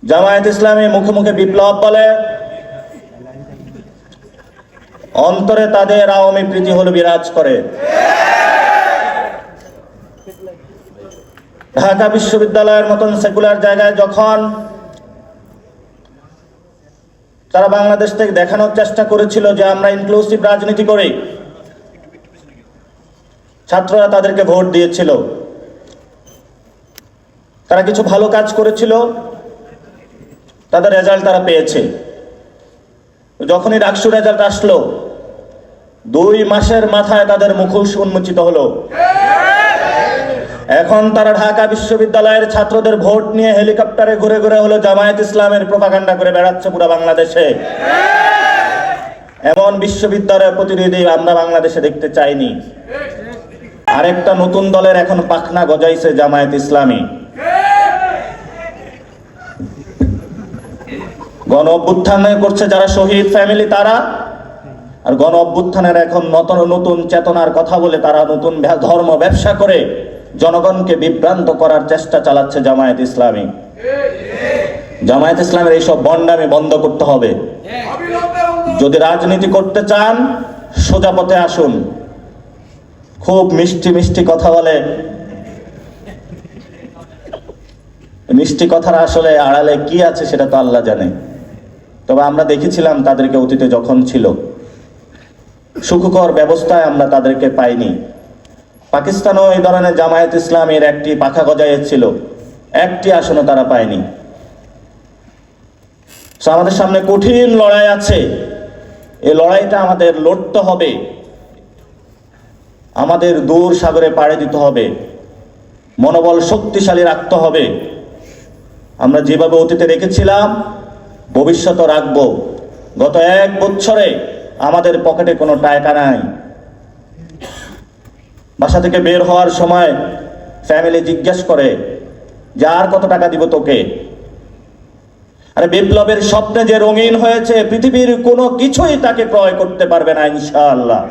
জামায়াত ইসলামী মুখে মুখে বিপ্লব বলে, অন্তরে তাদের আওয়ামী প্রীতি হলো বিরাজ করে। ঢাকা বিশ্ববিদ্যালয়ের মতন সেকুলার জায়গায় যখন তারা বাংলাদেশ থেকে দেখানোর চেষ্টা করেছিল যে আমরা ইনক্লুসিভ রাজনীতি করি, ছাত্ররা তাদেরকে ভোট দিয়েছিল, তারা কিছু ভালো কাজ করেছিল, তাদের রেজাল্ট তারা পেয়েছে। যখনই ডাকসু রেজাল্ট আসলো, 2 মাসের মাথায় তাদের মুখোশ উন্মোচিত হলো। এখন তারা ঢাকা বিশ্ববিদ্যালয়ের ছাত্রদের ভোট নিয়ে হেলিকপ্টারে ঘুরে ঘুরে হলো জামায়াত ইসলামের প্রোপাগান্ডা করে বেড়াচ্ছে পুরো বাংলাদেশে। এমন বিশ্ববিদ্যালয়ের প্রতিনিধি আমরা বাংলাদেশে দেখতে চাইনি। আরেকটা নতুন দলের এখন পাখনা গজাইছে জামায়াত ইসলামী। গণ অভ্যুত্থানে করছে যারা শহীদ ফ্যামিলি তারা, আর গণ অভ্যুত্থানের এখন নতুন চেতনার কথা বলে তারা নতুন ধর্ম ব্যবসা করে জনগণকে বিভ্রান্ত করার চেষ্টা চালাচ্ছে জামায়াত ইসলামী। জামায়াত ইসলামের এইসব বন্ডামি বন্ধ করতে হবে। যদি রাজনীতি করতে চান সোজা পথে আসুন। খুব মিষ্টি মিষ্টি কথা বলে, মিষ্টি কথার আসলে আড়ালে কি আছে সেটা তো আল্লাহ জানে। তবে আমরা দেখেছিলাম তাদেরকে অতীতে যখন ছিল, সুখকর ব্যবস্থায় আমরা তাদেরকে পাইনি। পাকিস্তানও এই ধরনের জামায়াত ইসলামের একটি পাখা গজাইয়েছিল, একটি আসনও তারা পায়নি। আমাদের সামনে কঠিন লড়াই আছে। এই লড়াইটা আমাদের লড়তে হবে, আমাদের দূর সাগরে পাড়ি দিতে হবে, মনোবল শক্তিশালী রাখতে হবে। আমরা যেভাবে অতীতে রেখেছিলাম ভবিষ্যতে রাখবো। গত 1 বছরে আমাদের পকেটে কোনো টাকা নাই। বাসা থেকে বের হওয়ার সময় ফ্যামিলি জিজ্ঞেস করে যে আর কত টাকা দিব তোকে। আরে বিপ্লবের স্বপ্নে যে রঙিন হয়েছে পৃথিবীর কোনো কিছুই তাকে ক্রয় করতে পারবে না ইনশাআল্লাহ।